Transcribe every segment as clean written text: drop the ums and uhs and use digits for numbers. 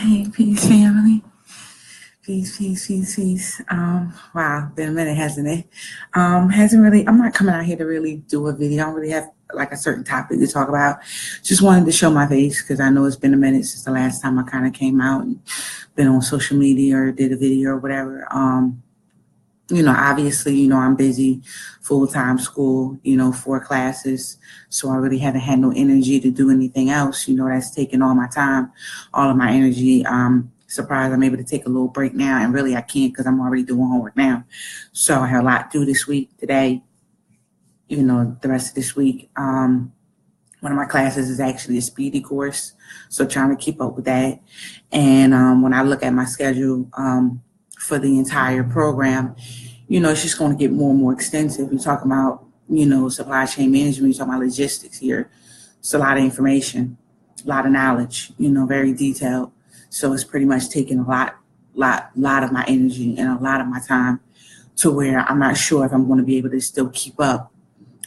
Hey, peace, family. Peace, peace, peace, peace. Wow, been a minute, hasn't it? Hasn't really. I'm not coming out here to really do a video. I don't really have like a certain topic to talk about. Just wanted to show my face because I know it's been a minute since the last time I kind of came out and been on social media or did a video or whatever. Obviously, I'm busy, full-time school, 4 classes. So I really haven't had no energy to do anything else. That's taking all my time, all of my energy. Surprised I'm able to take a little break now. And really I can't because I'm already doing homework now. So I have a lot to do this week, today, the rest of this week. One of my classes is actually a speedy course. So trying to keep up with that. And when I look at my schedule, for the entire program, it's just going to get more and more extensive. We're talking about, supply chain management, we're talking about logistics here. It's a lot of information, a lot of knowledge, very detailed. So it's pretty much taking a lot of my energy and a lot of my time to where I'm not sure if I'm going to be able to still keep up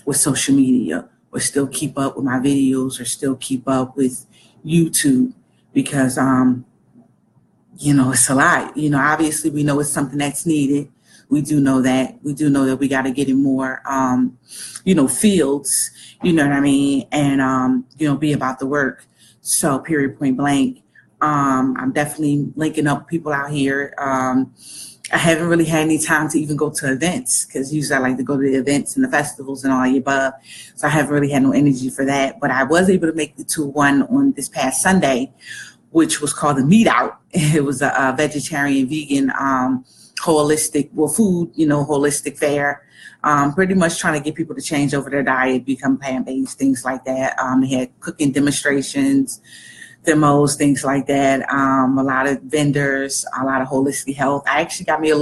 with social media or still keep up with my videos or still keep up with YouTube because, it's a lot. Obviously we know it's something that's needed. We do know that. We do know that we got to get in more, fields, you know what I mean? And, be about the work. So period, point blank. I'm definitely linking up with people out here. I haven't really had any time to even go to events because usually I like to go to the events and the festivals and all the above. So I haven't really had no energy for that. But I was able to make it to one on this past Sunday, which was called the Meat Out. It was a vegetarian, vegan, holistic, holistic fair. Pretty much trying to get people to change over their diet, become plant-based, things like that. They had cooking demonstrations, demos, things like that. A lot of vendors, a lot of holistic health. I actually got me a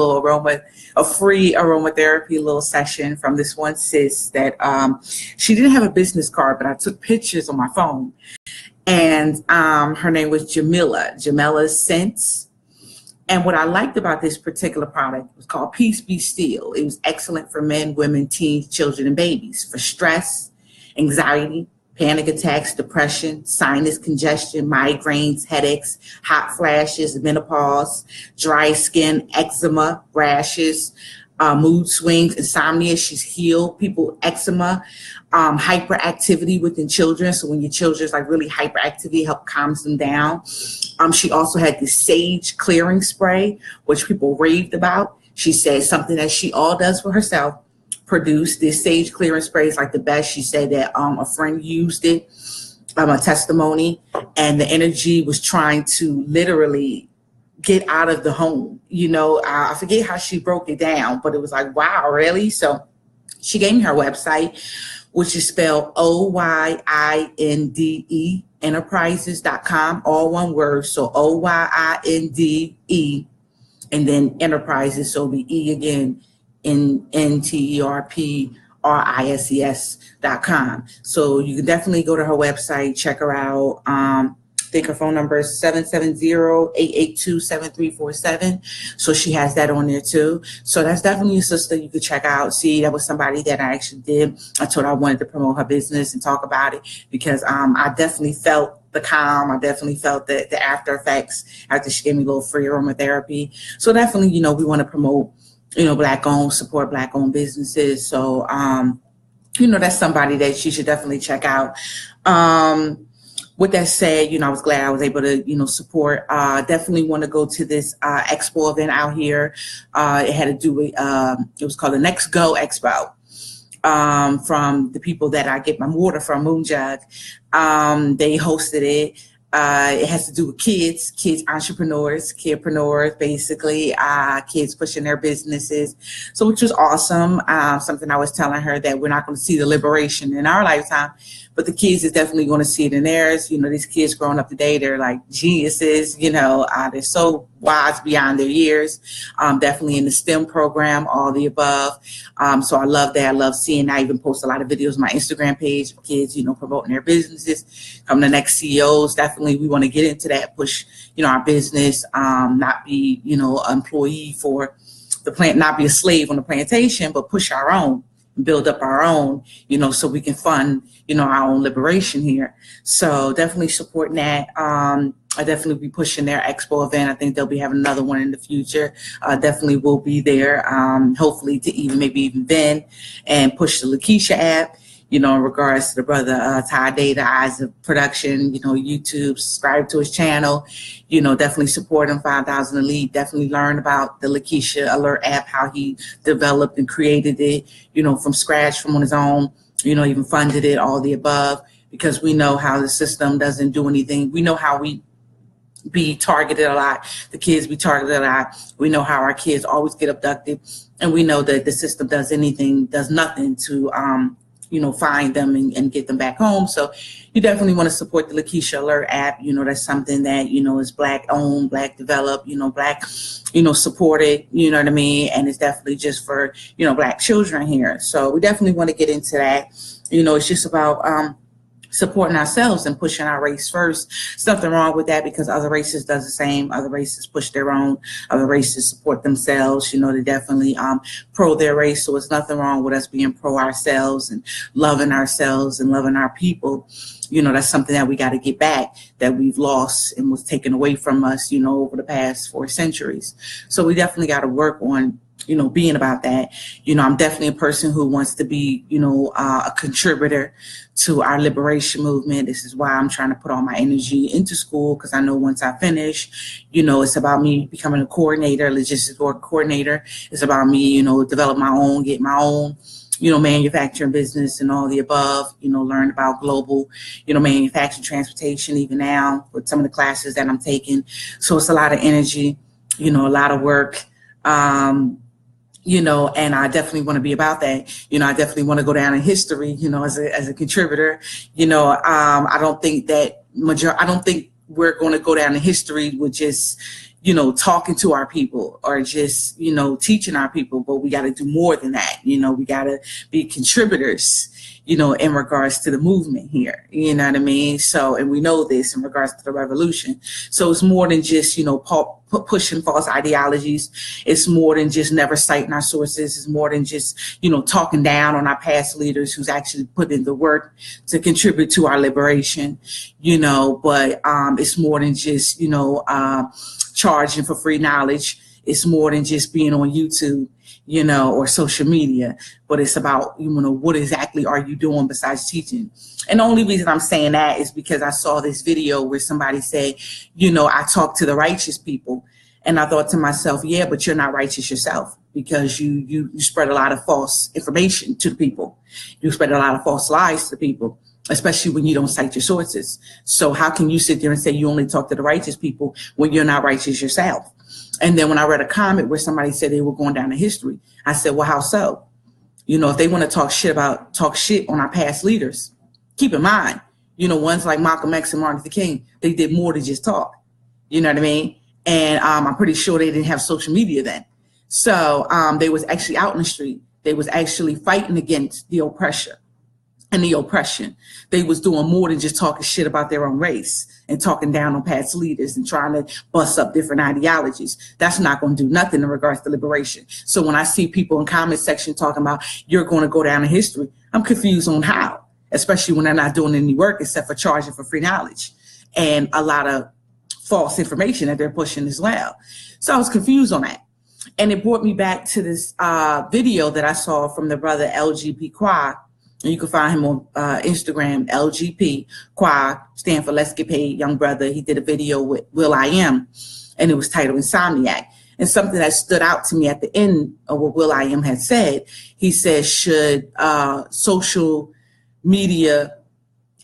free aromatherapy little session from this one sis that she didn't have a business card, but I took pictures on my phone. And her name was Jamila's Scents. And what I liked about this particular product was called Peace Be Still. It was excellent for men, women, teens, children, and babies for stress, anxiety, panic attacks, depression, sinus congestion, migraines, headaches, hot flashes, menopause, dry skin, eczema, rashes, mood swings, insomnia. She's healed people, eczema, hyperactivity within children. So when your children's like really hyperactivity, help calms them down. She also had this sage clearing spray, which people raved about. She said something that she all does for herself. Produced this sage clearing spray is like the best. She said that a friend used it, a testimony, and the energy was trying to literally get out of the home. I forget how she broke it down, but it was like, wow, really? So she gave me her website, which is spelled OYINDE, enterprises.com, all one word. So OYINDE, and then enterprises. So it'll be E again, ENTERPRISES.com. So you can definitely go to her website, check her out. I think her phone number is 770-882-7347. So she has that on there too. So that's definitely a sister you could check out. See, that was somebody that I actually did. I told her I wanted to promote her business and talk about it because I definitely felt the calm. I definitely felt the after effects after she gave me a little free aromatherapy. So definitely, we want to promote, Black owned, support Black owned businesses. So, that's somebody that you should definitely check out. With that said, I was glad I was able to, support. Definitely want to go to this expo event out here. It had to do with, it was called the Next Go Expo. From the people that I get my water from, Moon Jug. They hosted it. It has to do with kids entrepreneurs, kidpreneurs, basically, kids pushing their businesses. So which was awesome. Something I was telling her that we're not going to see the liberation in our lifetime, but the kids is definitely going to see it in theirs. These kids growing up today, they're like geniuses, they're so wise beyond their years. Definitely in the STEM program, all the above. So I love that. I love seeing that. I even post a lot of videos on my Instagram page for kids, promoting their businesses, coming the next CEOs. Definitely we want to get into that, push, our business, not be, employee for the plant, not be a slave on the plantation, but push our own. Build up our own, so we can fund, our own liberation here. So definitely supporting that. I definitely be pushing their expo event. I think they'll be having another one in the future. Definitely will be there, hopefully to maybe even then, and push the Lakeisha app, in regards to the brother Ty Day, the Eyes of Production, YouTube, subscribe to his channel, definitely support him, 5,000 Elite, definitely learn about the Lakeisha Alert app, how he developed and created it, from scratch, from on his own, even funded it, all the above, because we know how the system doesn't do anything. We know how we be targeted a lot. The kids be targeted a lot. We know how our kids always get abducted, and we know that the system does nothing to, find them and get them back home. So you definitely want to support the Lakeisha Alert app. That's something that, is Black owned, Black developed, Black, supported, you know what I mean? And it's definitely just for, Black children here. So we definitely want to get into that. It's just about, supporting ourselves and pushing our race first. There's nothing wrong with that, because other races does the same. Other races push their own. Other races support themselves. They definitely pro their race. So it's nothing wrong with us being pro ourselves and loving ourselves and loving our people. That's something that we got to get back, that we've lost and was taken away from us, over the past 4 centuries. So we definitely got to work on being about that. I'm definitely a person who wants to be, a contributor to our liberation movement. This is why I'm trying to put all my energy into school, because I know once I finish, it's about me becoming a coordinator, logistics coordinator. It's about me, develop my own, get my own, manufacturing business and all the above, learn about global, manufacturing, transportation, even now with some of the classes that I'm taking. So it's a lot of energy, a lot of work. And I definitely want to be about that. I definitely want to go down in history, as a contributor. I don't think we're going to go down in history with just, talking to our people or just, teaching our people, but we got to do more than that. We got to be contributors, in regards to the movement here, you know what I mean? So, and we know this in regards to the revolution. So it's more than just, pushing false ideologies. It's more than just never citing our sources. It's more than just, talking down on our past leaders who's actually put in the work to contribute to our liberation, but it's more than just, charging for free knowledge. It's more than just being on YouTube, or social media, but it's about, what exactly are you doing besides teaching? And the only reason I'm saying that is because I saw this video where somebody said, I talk to the righteous people. And I thought to myself, yeah, but you're not righteous yourself, because you spread a lot of false information to the people. You spread a lot of false lies to people, especially when you don't cite your sources. So how can you sit there and say you only talk to the righteous people when you're not righteous yourself? And then when I read a comment where somebody said they were going down to history, I said, well, how so? If they want to talk shit on our past leaders, keep in mind, ones like Malcolm X and Martin Luther King, they did more than just talk. You know what I mean? And I'm pretty sure they didn't have social media then. So they was actually out in the street. They was actually fighting against the oppression. And the oppression. They was doing more than just talking shit about their own race and talking down on past leaders and trying to bust up different ideologies. That's not going to do nothing in regards to liberation. So when I see people in comment section talking about you're going to go down in history, I'm confused on how, especially when they're not doing any work except for charging for free knowledge and a lot of false information that they're pushing as well. So I was confused on that. And it brought me back to this video that I saw from the brother LGP Qua. And you can find him on Instagram, LGP Qua, stand for Let's Get Paid Young Brother. He did a video with will.i.am, and it was titled Insomniac. And something that stood out to me at the end of what will.i.am had said, he said, should social media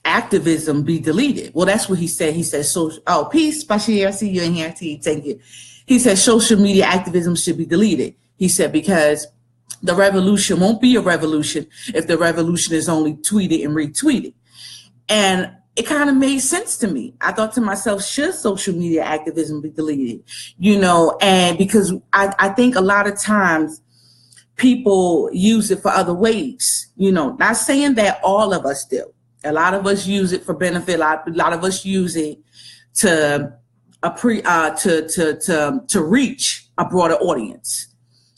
activism be deleted? Well, that's what he said. He said, peace, Bashir, I see you in here. Thank you. He said social media activism should be deleted. He said, because the revolution won't be a revolution if the revolution is only tweeted and retweeted. And it kind of made sense to me. I thought to myself, should social media activism be deleted? And because I think a lot of times people use it for other ways, not saying that all of us do. A lot of us use it for benefit. A lot of us use it to reach a broader audience.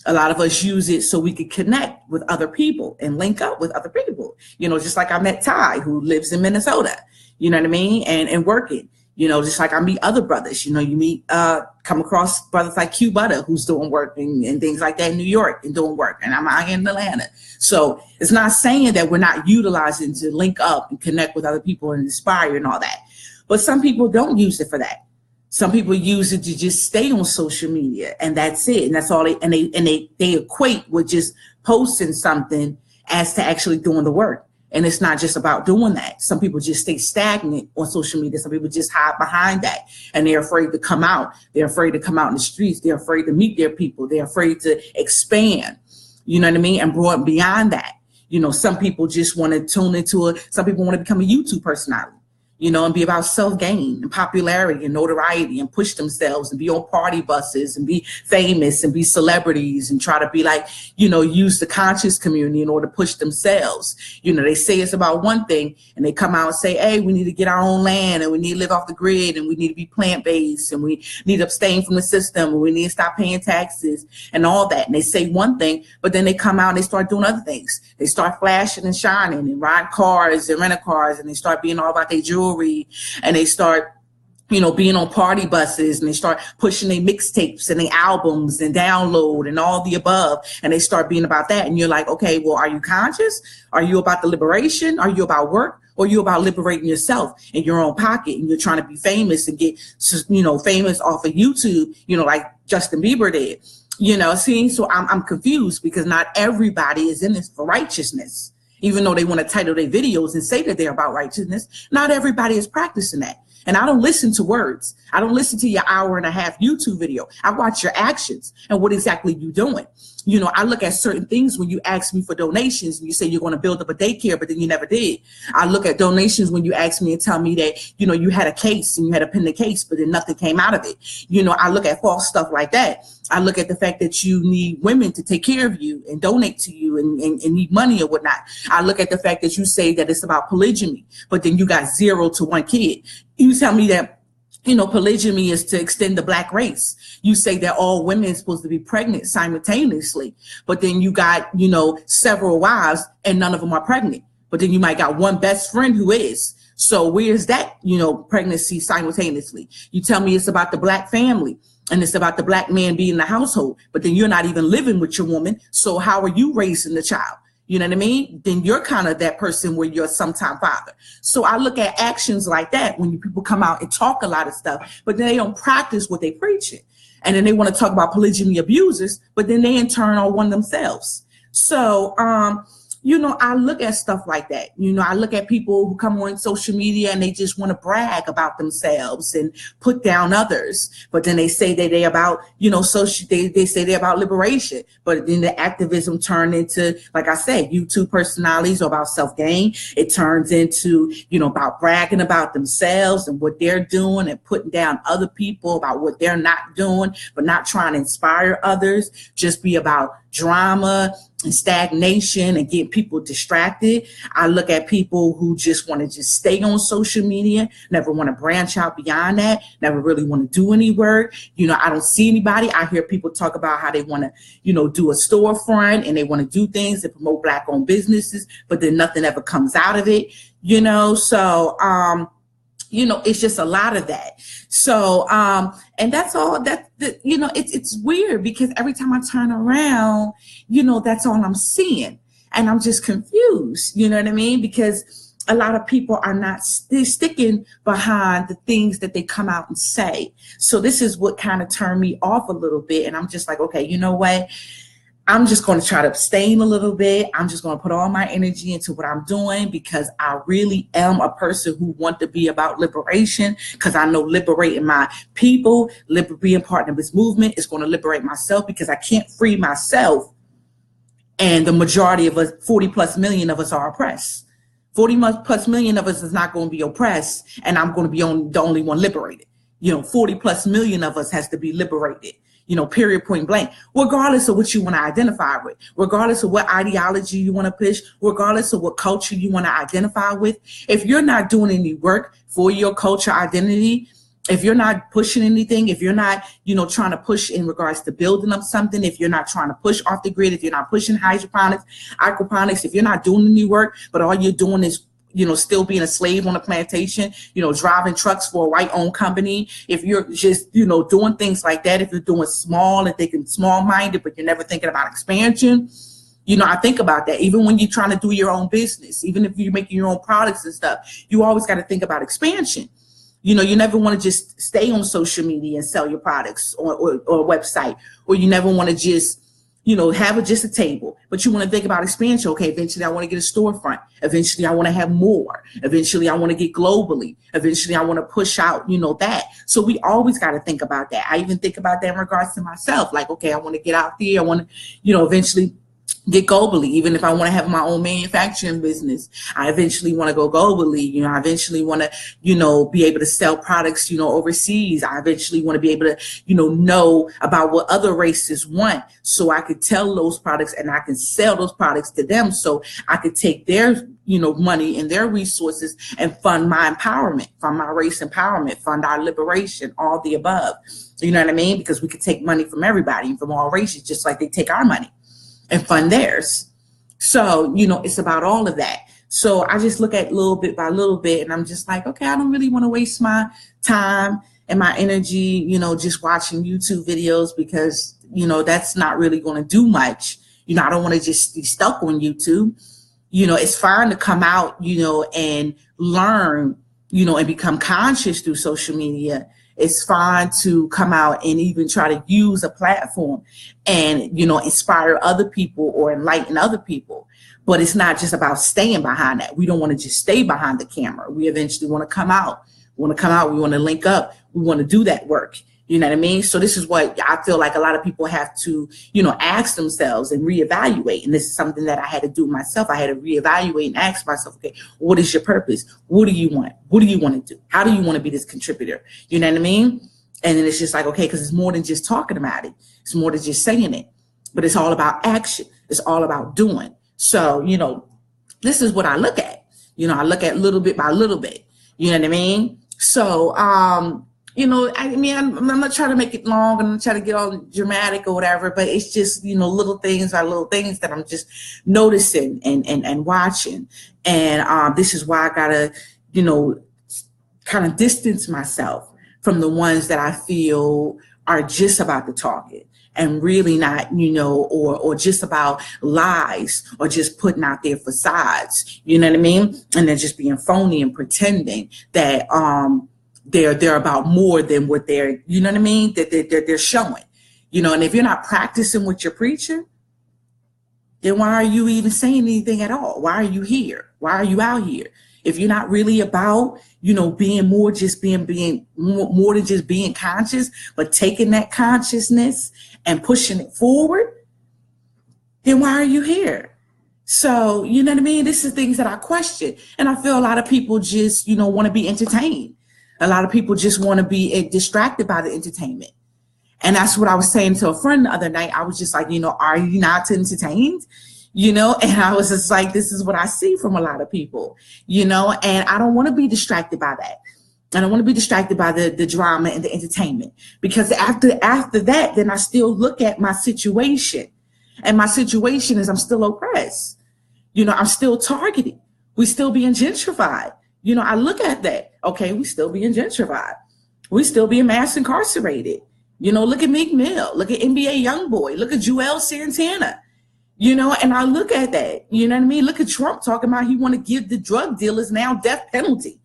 A lot of us use it so we can connect with other people and link up with other people. Just like I met Ty, who lives in Minnesota, you know what I mean? And working, Just like I meet other brothers, you meet, come across brothers like Q Butter, who's doing work and things like that in New York and doing work. And I'm out here in Atlanta. So it's not saying that we're not utilizing to link up and connect with other people and inspire and all that. But some people don't use it for that. Some people use it to just stay on social media, and that's it. And that's all they equate with just posting something as to actually doing the work. And it's not just about doing that. Some people just stay stagnant on social media. Some people just hide behind that, and they're afraid to come out. They're afraid to come out in the streets. They're afraid to meet their people. They're afraid to expand, you know what I mean? And broad beyond that. Some people just want to tune into some people want to become a YouTube personality, and be about self-gain and popularity and notoriety and push themselves and be on party buses and be famous and be celebrities and try to be like, use the conscious community in order to push themselves. They say it's about one thing and they come out and say, hey, we need to get our own land and we need to live off the grid and we need to be plant-based and we need to abstain from the system and we need to stop paying taxes and all that. And they say one thing, but then they come out and they start doing other things. They start flashing and shining and ride cars and rent cars and they start being all about their jewelry. And they start, being on party buses and they start pushing their mixtapes and their albums and download and all the above. And they start being about that. And you're like, okay, well, are you conscious? Are you about the liberation? Are you about work? Or are you about liberating yourself in your own pocket? And you're trying to be famous and get, famous off of YouTube, like Justin Bieber did, so I'm confused because not everybody is in this for righteousness. Even though they want to title their videos and say that they're about righteousness, not everybody is practicing that. And I don't listen to words. I don't listen to your 1.5-hour YouTube video. I watch your actions and what exactly you're doing. I look at certain things when you ask me for donations and you say you're going to build up a daycare, but then you never did. I look at donations when you ask me and tell me that, you had a case and you had a pending case, but then nothing came out of it. I look at false stuff like that. I look at the fact that you need women to take care of you and donate to you and need money or whatnot. I look at the fact that you say that it's about polygamy, but then you got 0 to 1 kid. You tell me that polygyny is to extend the black race. You say that all women are supposed to be pregnant simultaneously, but then you got, several wives and none of them are pregnant. But then you might got one best friend who is. So where's that, pregnancy simultaneously? You tell me it's about the black family and it's about the black man being in the household, but then you're not even living with your woman. So how are you raising the child? You know what I mean? Then you're kind of that person where you're sometime father. So I look at actions like that when people come out and talk a lot of stuff, but then they don't practice what they preaching. And then they want to talk about polygamy abusers, but then they in turn are one themselves. So, I look at stuff like that. I look at people who come on social media and they just want to brag about themselves and put down others. But then they say that they about, social, they say they're about liberation. But then the activism turned into, like I said, YouTube personalities or about self-gain. It turns into, about bragging about themselves and what they're doing and putting down other people about what they're not doing, but not trying to inspire others, just be about drama and stagnation and get people distracted. I look at people who just want to just stay on social media, never want to branch out beyond that, never really want to do any work. I don't see anybody. I hear people talk about how they want to, do a storefront and they want to do things that promote black owned businesses, but then nothing ever comes out of it, so, it's just a lot of that. So, and that's all it's weird because every time I turn around, that's all I'm seeing. And I'm just confused, you know what I mean? Because a lot of people are not sticking behind the things that they come out and say. So this is what kind of turned me off a little bit. And I'm just like, okay, you know what? I'm just going to try to abstain a little bit. I'm just going to put all my energy into what I'm doing because I really am a person who wants to be about liberation because I know liberating my people, being part of this movement is going to liberate myself because I can't free myself. And the majority of us, 40 plus million of us are oppressed. 40 plus million of us is not going to be oppressed. And I'm going to be the only one liberated. 40 plus million of us has to be liberated. Period, point blank, regardless of what you want to identify with, regardless of what ideology you want to push, regardless of what culture you want to identify with. If you're not doing any work for your culture identity, if you're not pushing anything, if you're not, trying to push in regards to building up something, if you're not trying to push off the grid, if you're not pushing hydroponics, aquaponics, if you're not doing any work, but all you're doing is still being a slave on a plantation, driving trucks for a white-owned company, if you're just, doing things like that, if you're doing small and thinking small-minded, but you're never thinking about expansion, I think about that. Even when you're trying to do your own business, even if you're making your own products and stuff, you always got to think about expansion. You never want to just stay on social media and sell your products or a website, or you never want to just have just a table, but you want to think about expansion. Okay, eventually I want to get a storefront. Eventually I want to have more. Eventually I want to get globally. Eventually I want to push out, that. So we always got to think about that. I even think about that in regards to myself. Like, okay, I want to get out there. I want to, eventually get globally. Even if I want to have my own manufacturing business, I eventually want to go globally. I eventually want to, be able to sell products, overseas. I eventually want to be able to, know about what other races want, so I could tell those products and I can sell those products to them, so I could take their, money and their resources and fund my empowerment, fund my race empowerment, fund our liberation, all the above. You know what I mean? Because we could take money from everybody, from all races, just like they take our money and fund theirs. So, it's about all of that. So I just look at little bit by little bit, and I'm just like, okay, I don't really want to waste my time and my energy, just watching YouTube videos, because, that's not really going to do much. I don't want to just be stuck on YouTube. It's fine to come out, and learn, and become conscious through social media. It's fine to come out and even try to use a platform and, inspire other people or enlighten other people. But it's not just about staying behind that. We don't want to just stay behind the camera. We eventually want to come out. We want to link up. We want to do that work. You know what I mean? So this is what I feel like a lot of people have to, ask themselves and reevaluate. And this is something that I had to do myself. I had to reevaluate and ask myself, okay, what is your purpose? What do you want? What do you want to do? How do you want to be this contributor? You know what I mean? And then it's just like, okay, because it's more than just talking about it. It's more than just saying it. But it's all about action. It's all about doing. So, this is what I look at. I look at little bit by little bit. You know what I mean? So, I'm not trying to make it long, and I'm not trying to get all dramatic or whatever, but it's just, little things that I'm just noticing and watching. And this is why I gotta, kind of distance myself from the ones that I feel are just about the target and really not, or just about lies or just putting out their facades, you know what I mean? And they're just being phony and pretending that, they're about more than what they're, you know what I mean, that they're showing, and if you're not practicing what you're preaching, then why are you even saying anything at all? Why are you here? Why are you out here? If you're not really about, being more, just being more than just being conscious, but taking that consciousness and pushing it forward, then why are you here? So, you know what I mean? This is things that I question. And I feel a lot of people just, want to be entertained. A lot of people just want to be distracted by the entertainment. And that's what I was saying to a friend the other night. I was just like, are you not entertained? And I was just like, this is what I see from a lot of people, and I don't want to be distracted by that. I don't want to be distracted by the drama and the entertainment, because after that, then I still look at my situation, and my situation is I'm still oppressed. I'm still targeted. We still being gentrified. I look at that. Okay, we still being gentrified. We still being mass incarcerated. Look at Meek Mill. Look at NBA Youngboy. Look at Joel Santana. And I look at that. You know what I mean? Look at Trump talking about he want to give the drug dealers now death penalty.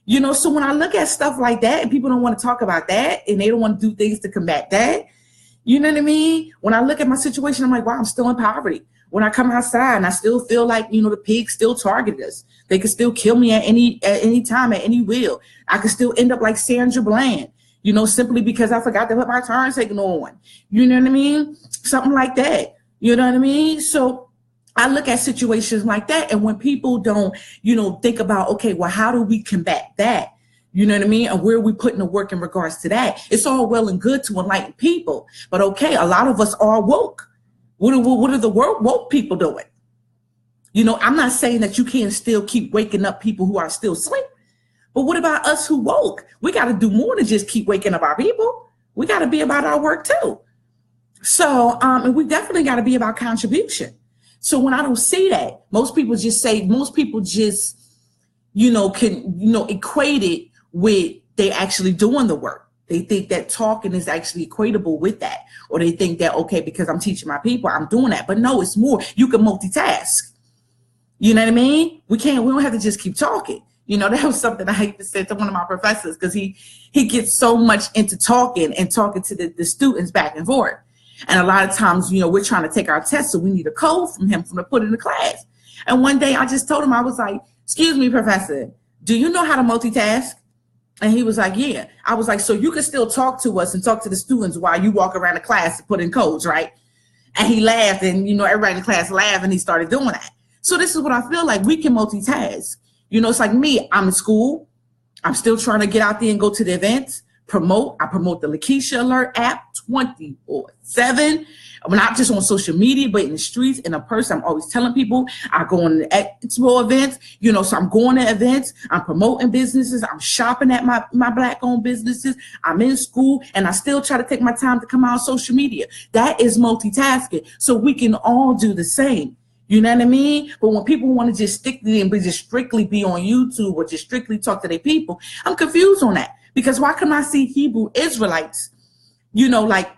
So when I look at stuff like that, and people don't want to talk about that, and they don't want to do things to combat that, you know what I mean? When I look at my situation, I'm like, wow, I'm still in poverty. When I come outside and I still feel like, the pigs still target us. They could still kill me at any time, at any will. I could still end up like Sandra Bland, simply because I forgot to put my turn signal on. You know what I mean? Something like that. You know what I mean? So I look at situations like that. And when people don't, think about, okay, well, how do we combat that? You know what I mean? And where are we putting the work in regards to that? It's all well and good to enlighten people. But okay, a lot of us are woke. What are the woke people doing? I'm not saying that you can't still keep waking up people who are still asleep, but what about us who woke? We got to do more than just keep waking up our people. We got to be about our work too. So, and we definitely got to be about contribution. So when I don't see that, most people just can, equate it with they actually doing the work. They think that talking is actually equatable with that. Or they think that, okay, because I'm teaching my people, I'm doing that. But no, it's more. You can multitask. You know what I mean? We don't have to just keep talking. That was something I said to one of my professors, because he gets so much into talking to the students back and forth. And a lot of times, we're trying to take our test, so we need a code from him to put in the class. And one day I just told him, I was like, excuse me, professor, do you know how to multitask? And he was like, yeah. I was like, so you can still talk to us and talk to the students while you walk around the class and put in codes, right? And he laughed, and, everybody in the class laughed, and he started doing that. So this is what I feel like. We can multitask. It's like me. I'm in school. I'm still trying to get out there and go to the events, promote. I promote the Lakeisha Alert app 24/7. I'm not just on social media, but in the streets, in a person. I'm always telling people. I go on the expo events, so I'm going to events. I'm promoting businesses. I'm shopping at my Black-owned businesses. I'm in school, and I still try to take my time to come out on social media. That is multitasking. So we can all do the same. You know what I mean? But when people want to just stick to them, but just strictly be on YouTube or just strictly talk to their people, I'm confused on that. Because why can I see Hebrew Israelites, like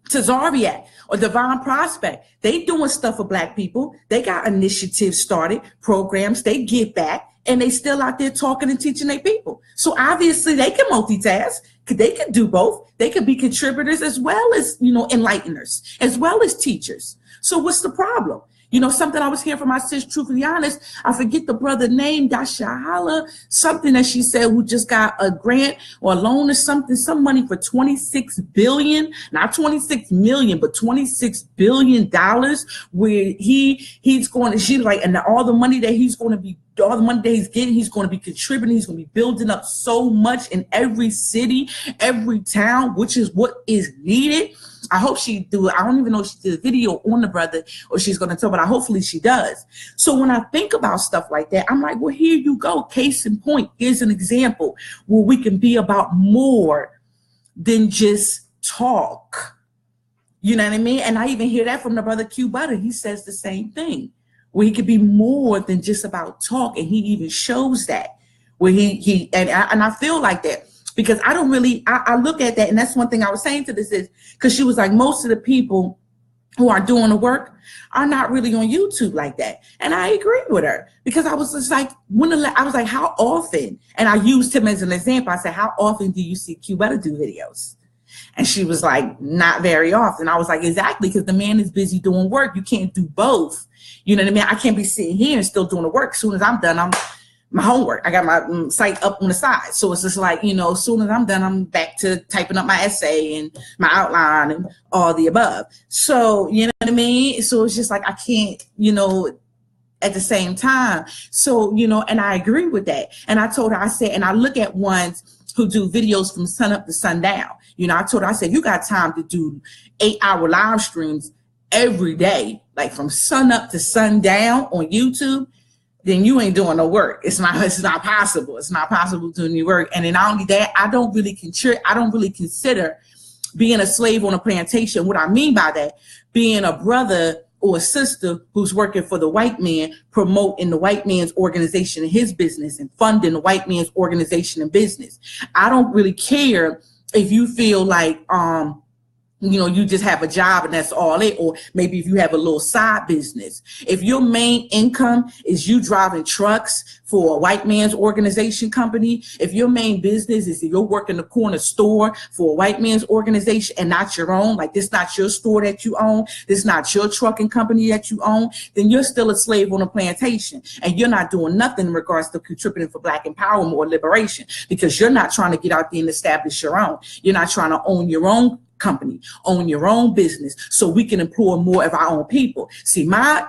Tazariak or Divine Prospect? They doing stuff for Black people. They got initiatives started, programs, they give back, and they still out there talking and teaching their people. So obviously they can multitask. They can do both. They can be contributors as well as, enlighteners, as well as teachers. So what's the problem? Something I was hearing from my sis, truthfully honest, I forget the brother name, Dashahala, something that she said, who just got a grant or a loan or something, some money for $26 billion, not 26 million, but $26 billion, where he's going to, she's like, and all the money that he's going to be, all the money that he's getting, he's going to be contributing. He's going to be building up so much in every city, every town, which is what is needed. I hope she do it. I don't even know if she did a video on the brother or she's going to tell, but hopefully she does. So when I think about stuff like that, I'm like, well, here you go. Case in point. Here's an example where we can be about more than just talk. You know what I mean? And I even hear that from the brother Q Butter. He says the same thing, where he could be more than just about talk. And he even shows that, where and I feel like that. Because I don't really, I look at that, and that's one thing I was saying to this is, because she was like, most of the people who are doing the work are not really on YouTube like that. And I agree with her, because I was just like, I was like, how often? And I used him as an example. I said, how often do you see Q Better do videos? And she was like, not very often. I was like, exactly, because the man is busy doing work. You can't do both. You know what I mean? I can't be sitting here and still doing the work. As soon as I'm done, my homework. I got my site up on the side. So it's just like, as soon as I'm done, I'm back to typing up my essay and my outline and all the above. So, you know what I mean? So it's just like, I can't, at the same time. So, and I agree with that. And I told her, I said, and I look at ones who do videos from sun up to sundown. I told her, I said, you got time to do 8-hour live streams every day, like from sun up to sundown on YouTube. Then you ain't doing no work. It's not possible. It's not possible to do any work. And then not only that, I don't really consider being a slave on a plantation. What I mean by that, being a brother or a sister who's working for the white man, promoting the white man's organization and his business and funding the white man's organization and business. I don't really care if you feel like, you just have a job and that's all it, or maybe if you have a little side business. If your main income is you driving trucks for a white man's organization company, if your main business is you're working the corner store for a white man's organization and not your own, like this not your store that you own, this not your trucking company that you own, then you're still a slave on a plantation and you're not doing nothing in regards to contributing for Black empowerment or liberation, because you're not trying to get out there and establish your own. You're not trying to own your own company, own your own business, so we can employ more of our own people. See, my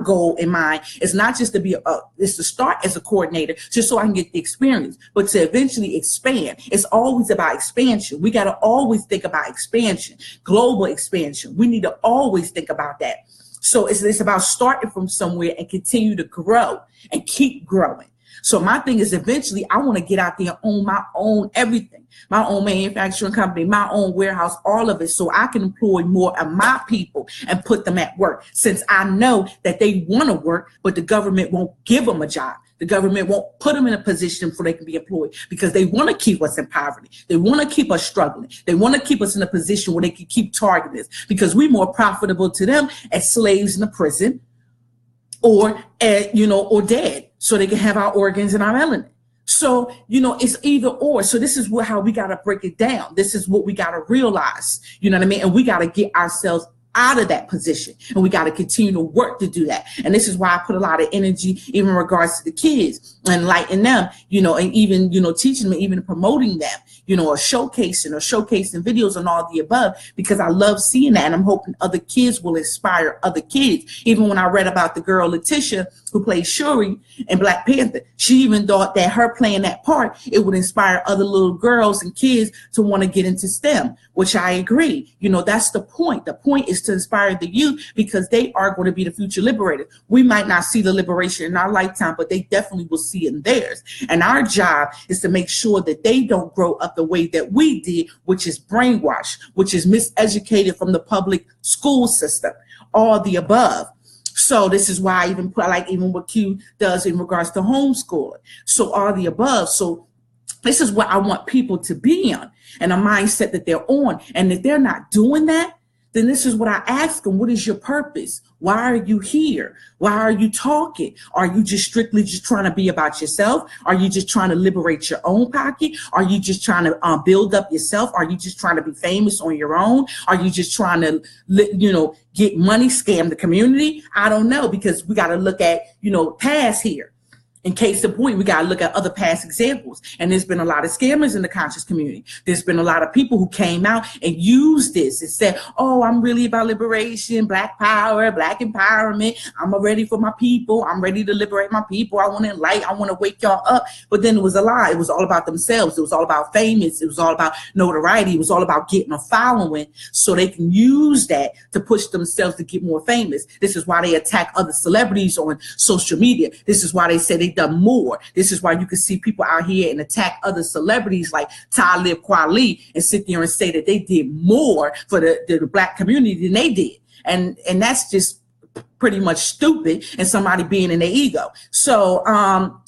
goal in mind is not just to be is to start as a coordinator just so I can get the experience, but to eventually expand. It's always about expansion. We got to always think about expansion, global expansion. We need to always think about that. So it's about starting from somewhere and continue to grow and keep growing. So my thing is eventually I want to get out there and own my own everything, my own manufacturing company, my own warehouse, all of it, so I can employ more of my people and put them at work, since I know that they want to work, but the government won't give them a job. The government won't put them in a position so they can be employed, because they want to keep us in poverty. They want to keep us struggling. They want to keep us in a position where they can keep targeting us, because we're more profitable to them as slaves in a prison, or or dead, so they can have our organs and our melanin. So, it's either or. So this is how we got to break it down. This is what we got to realize, you know what I mean? And we got to get ourselves out of that position, and we got to continue to work to do that. And this is why I put a lot of energy even in regards to the kids, and enlighten them, and even, teaching them, even promoting them, or showcasing videos and all the above, because I love seeing that. And I'm hoping other kids will inspire other kids. Even when I read about the girl Letitia, who plays Shuri in Black Panther, she even thought that her playing that part, it would inspire other little girls and kids to want to get into STEM, which I agree. That's the point. The point is to inspire the youth, because they are going to be the future liberators. We might not see the liberation in our lifetime, but they definitely will see it in theirs. And our job is to make sure that they don't grow up the way that we did, which is brainwashed, which is miseducated from the public school system, all the above. So this is why I even put, like, even what Q does in regards to homeschooling. So all the above. So this is what I want people to be on, and a mindset that they're on. And if they're not doing that, then this is what I ask them. What is your purpose? Why are you here? Why are you talking? Are you just strictly just trying to be about yourself? Are you just trying to liberate your own pocket? Are you just trying to build up yourself? Are you just trying to be famous on your own? Are you just trying to, get money, scam the community? I don't know, because we got to look at, past here. In case in point, we got to look at other past examples. And there's been a lot of scammers in the conscious community. There's been a lot of people who came out and used this and said, oh, I'm really about liberation, Black power, Black empowerment. I'm ready for my people. I'm ready to liberate my people. I want to enlighten. I want to wake y'all up. But then it was a lie. It was all about themselves. It was all about famous. It was all about notoriety. It was all about getting a following, so they can use that to push themselves to get more famous. This is why they attack other celebrities on social media. This is why they say they done more. This is why you can see people out here and attack other celebrities like Talib Kweli and sit there and say that they did more for the Black community than they did. And that's just pretty much stupid, and somebody being in their ego. So,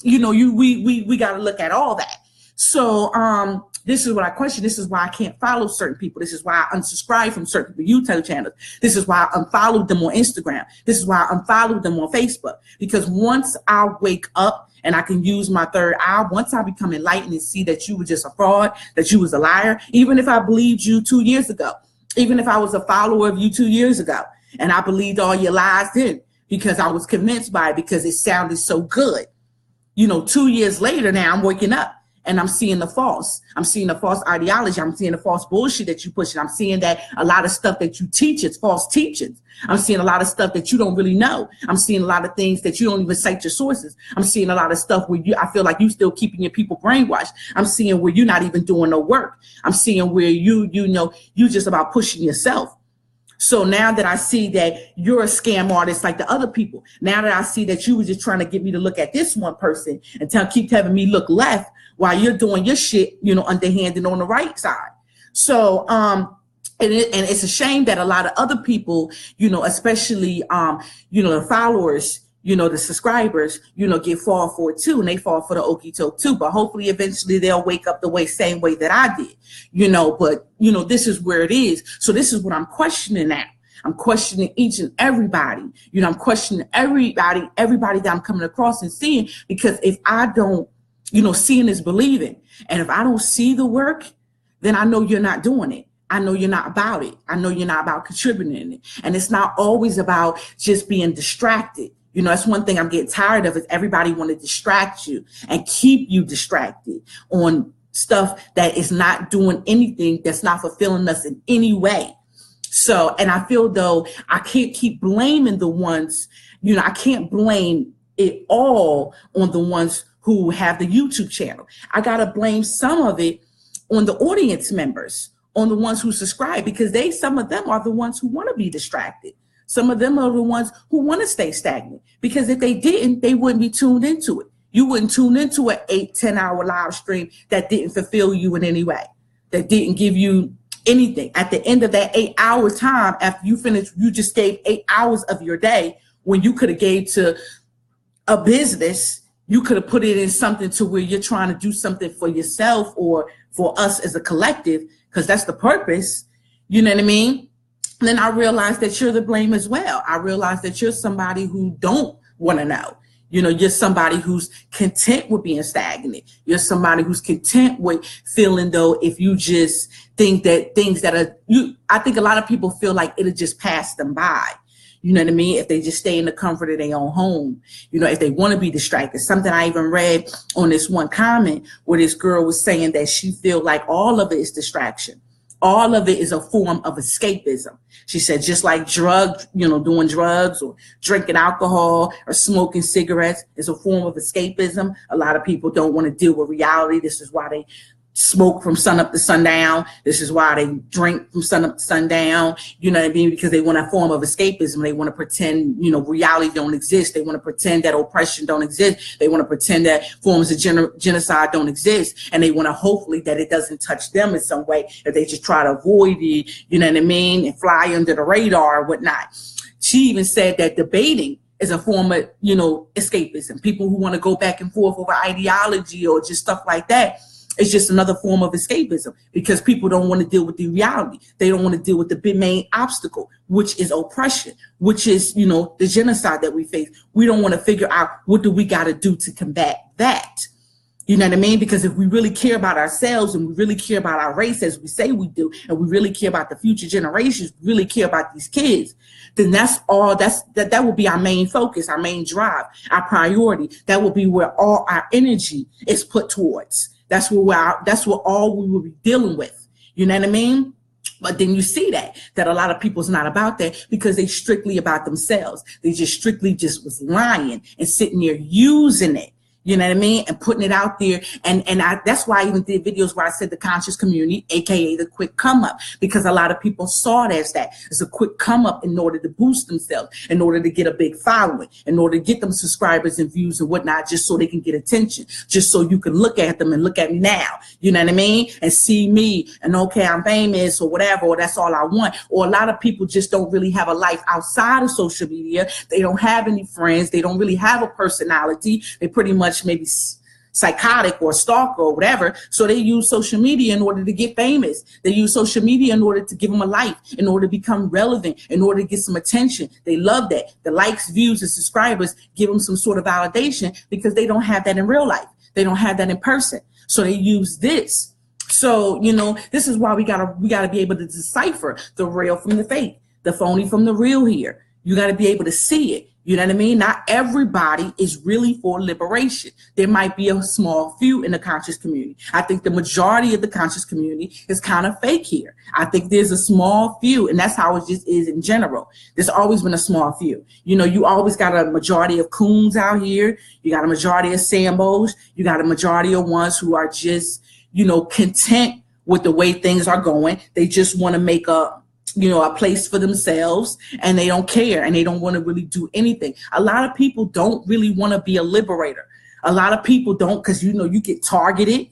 we got to look at all that. So, this is what I question. This is why I can't follow certain people. This is why I unsubscribe from certain YouTube channels. This is why I unfollowed them on Instagram. This is why I unfollowed them on Facebook. Because once I wake up and I can use my third eye, once I become enlightened and see that you were just a fraud, that you was a liar, even if I believed you 2 years ago, even if I was a follower of you 2 years ago, and I believed all your lies then, because I was convinced by it, because it sounded so good. 2 years later now, I'm waking up. And I'm seeing the false. I'm seeing the false ideology. I'm seeing the false bullshit that you push. I'm seeing that a lot of stuff that you teach is false teachings. I'm seeing a lot of stuff that you don't really know. I'm seeing a lot of things that you don't even cite your sources. I'm seeing a lot of stuff where I feel like you still keeping your people brainwashed. I'm seeing where you're not even doing no work. I'm seeing where you just about pushing yourself. So now that I see that you're a scam artist like the other people, now that I see that you were just trying to get me to look at this one person and keep having me look left while you're doing your shit, underhanded on the right side. So, and it's a shame that a lot of other people, especially, the followers, the subscribers, get fall for it too, and they fall for the okie doke too. But hopefully eventually they'll wake up the same way that I did, but this is where it is. So this is what I'm questioning now. I'm questioning each and everybody, I'm questioning everybody that I'm coming across and seeing, because if I don't, seeing is believing. And if I don't see the work, then I know you're not doing it. I know you're not about it. I know you're not about contributing it. And it's not always about just being distracted. That's one thing I'm getting tired of, is everybody want to distract you and keep you distracted on stuff that is not doing anything, that's not fulfilling us in any way. So, and I feel though I can't keep blaming the ones, I can't blame it all on the ones who have the YouTube channel. I got to blame some of it on the audience members, on the ones who subscribe, because some of them are the ones who want to be distracted. Some of them are the ones who want to stay stagnant, because if they didn't, they wouldn't be tuned into it. You wouldn't tune into an 8-10 hour live stream that didn't fulfill you in any way, that didn't give you anything. At the end of that 8 hour time, after you finish, you just gave 8 hours of your day when you could have gave to a business. You could have put it in something to where you're trying to do something for yourself or for us as a collective, because that's the purpose. You know what I mean? And then I realized that you're the blame as well. I realized that you're somebody who don't want to know. You know, you're somebody who's content with being stagnant. You're somebody who's content with feeling though if you just think that things that are you. I think a lot of people feel like it'll just pass them by. You know what I mean? If they just stay in the comfort of their own home, you know, if they want to be distracted. Something I even read on this one comment where this girl was saying that she feel like all of it is distraction. All of it is a form of escapism. She said, just like doing drugs or drinking alcohol or smoking cigarettes is a form of escapism. A lot of people don't want to deal with reality. This is why they smoke from sun up to sundown. This is why they drink from sun up to sundown. You know what I mean? Because they want a form of escapism. They want to pretend, reality don't exist. They want to pretend that oppression don't exist. They want to pretend that forms of genocide don't exist. And they want to hopefully that it doesn't touch them in some way, that they just try to avoid it, you know what I mean, and fly under the radar or whatnot. She even said that debating is a form of, escapism. People who want to go back and forth over ideology or just stuff like that. It's just another form of escapism because people don't want to deal with the reality. They don't want to deal with the big main obstacle, which is oppression, which is, the genocide that we face. We don't want to figure out what do we got to do to combat that. You know what I mean? Because if we really care about ourselves and we really care about our race as we say we do, and we really care about the future generations, really care about these kids, then that will be our main focus, our main drive, our priority. That will be where all our energy is put towards. That's what all we will be dealing with. You know what I mean? But then you see that a lot of people's not about that because they strictly about themselves. They just strictly was lying and sitting there using it. You know what I mean? And putting it out there. And that's why I even did videos where I said the conscious community, AKA the quick come up, because a lot of people saw it as that. It's a quick come up in order to boost themselves, in order to get a big following, in order to get them subscribers and views and whatnot, just so they can get attention, just so you can look at them and look at me now. You know what I mean? And see me and okay, I'm famous or whatever, or that's all I want. Or a lot of people just don't really have a life outside of social media. They don't have any friends. They don't really have a personality. They pretty much maybe psychotic or stalker or whatever. So they use social media in order to get famous. They use social media in order to give them a life, in order to become relevant, in order to get some attention. They love that. The likes, views, and subscribers give them some sort of validation because they don't have that in real life. They don't have that in person. So they use this. So, this is why we gotta be able to decipher the real from the fake, the phony from the real here. You got to be able to see it. You know what I mean? Not everybody is really for liberation. There might be a small few in the conscious community. I think the majority of the conscious community is kind of fake here. I think there's a small few, and that's how it just is in general. There's always been a small few. You always got a majority of coons out here. You got a majority of Sambos. You got a majority of ones who are just, content with the way things are going. They just want to make a place for themselves, and they don't care, and they don't want to really do anything. A lot of people don't really want to be a liberator. A lot of people don't, because you get targeted,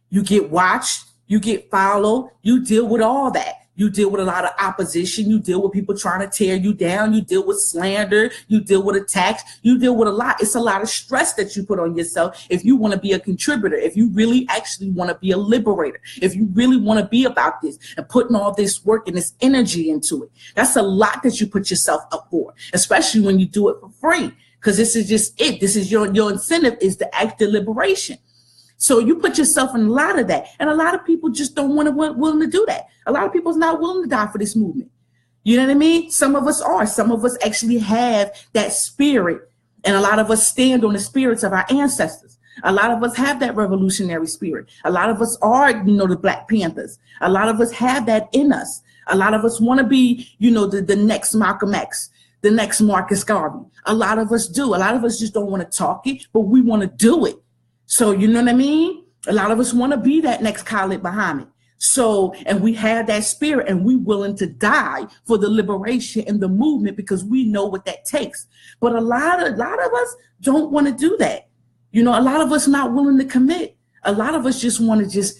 you get watched, you get followed, you deal with all that. You deal with a lot of opposition. You deal with people trying to tear you down. You deal with slander. You deal with attacks. You deal with a lot. It's a lot of stress that you put on yourself if you want to be a contributor, if you really actually want to be a liberator, if you really want to be about this and putting all this work and this energy into it. That's a lot that you put yourself up for, especially when you do it for free, because this is just it. This is your incentive is the act of liberation. So you put yourself in a lot of that. And a lot of people just don't willing to do that. A lot of people's not willing to die for this movement. You know what I mean? Some of us are. Some of us actually have that spirit. And a lot of us stand on the spirits of our ancestors. A lot of us have that revolutionary spirit. A lot of us are, the Black Panthers. A lot of us have that in us. A lot of us want to be, the next Malcolm X, the next Marcus Garvey. A lot of us do. A lot of us just don't want to talk it, but we want to do it. So, you know what I mean? A lot of us want to be that next Khalid Muhammad. So, and we have that spirit, and we willing to die for the liberation and the movement because we know what that takes. But a lot of us don't want to do that. You know, a lot of us not willing to commit. A lot of us just want to just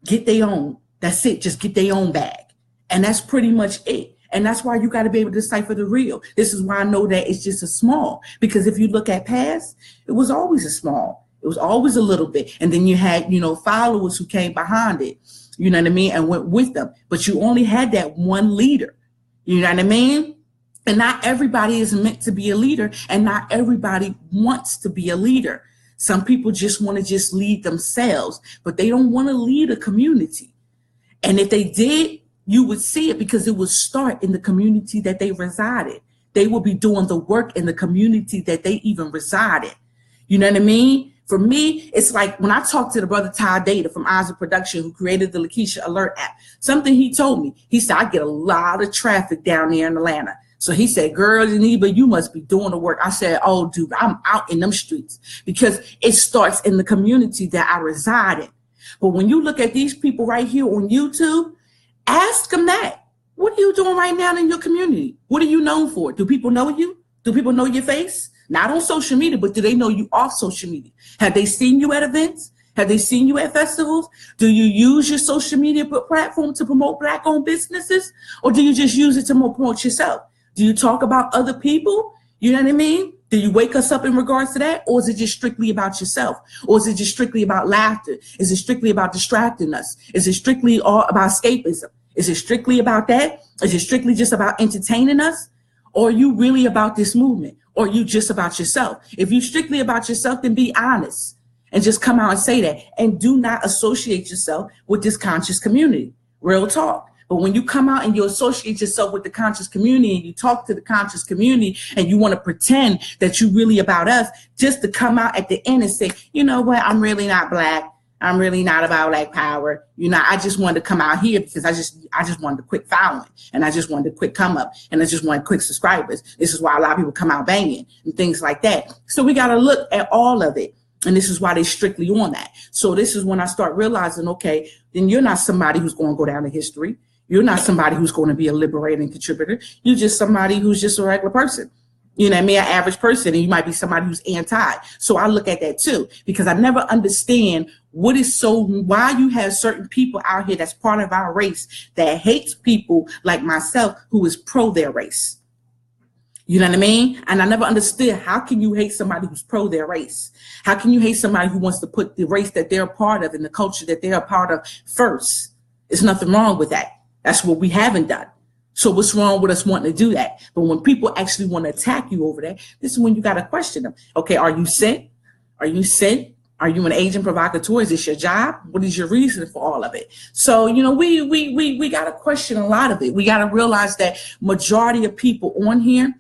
get their own. That's it. Just get their own bag. And that's pretty much it. And that's why you got to be able to decipher the real. This is why I know that it's just a small. Because if you look at past, it was always a small. It was always a little bit. And then you had, you know, followers who came behind it. You know what I mean? And went with them. But you only had that one leader. You know what I mean? And not everybody is meant to be a leader. And not everybody wants to be a leader. Some people just want to just lead themselves, but they don't want to lead a community. And if they did, you would see it because it would start in the community that they resided. They would be doing the work in the community that they even resided. You know what I mean? For me, it's like when I talked to the brother Ty Data from Isaac Production, who created the Lakeisha Alert app, something he told me, he said, I get a lot of traffic down there in Atlanta. So he said, girl, Geneva, you must be doing the work. I said, oh, dude, I'm out in them streets because it starts in the community that I reside in. But when you look at these people right here on YouTube, ask them that. What are you doing right now in your community? What are you known for? Do people know you? Do people know your face? Not on social media, but do they know you off social media? Have they seen you at events? Have they seen you at festivals? Do you use your social media platform to promote Black-owned businesses? Or do you just use it to promote yourself? Do you talk about other people? You know what I mean? Do you wake us up in regards to that? Or is it just strictly about yourself? Or is it just strictly about laughter? Is it strictly about distracting us? Is it strictly all about escapism? Is it strictly about that? Is it strictly just about entertaining us? Or are you really about this movement? Or are you just about yourself? If you're strictly about yourself, then be honest and just come out and say that. And do not associate yourself with this conscious community. Real talk. But when you come out and you associate yourself with the conscious community and you talk to the conscious community and you want to pretend that you're really about us, just to come out at the end and say, you know what, I'm really not Black. I'm really not about Black power. You know, I just wanted to come out here because I just wanted a quick following and I just wanted a quick come up and I just wanted quick subscribers. This is why a lot of people come out banging and things like that. So we got to look at all of it. And this is why they strictly on that. So this is when I start realizing, okay, then you're not somebody who's going to go down in history. You're not somebody who's going to be a liberating contributor. You're just somebody who's just a regular person. You know what I mean? An average person, and you might be somebody who's anti. So I look at that too, because I never understand why you have certain people out here that's part of our race that hates people like myself who is pro their race. You know what I mean? And I never understood, how can you hate somebody who's pro their race? How can you hate somebody who wants to put the race that they're a part of and the culture that they're a part of first? There's nothing wrong with that. That's what we haven't done. So what's wrong with us wanting to do that? But when people actually want to attack you over that, this is when you got to question them. Okay, are you sent? Are you sent? Are you an agent provocateur? Is this your job? What is your reason for all of it? So, you know, we got to question a lot of it. We got to realize that majority of people on here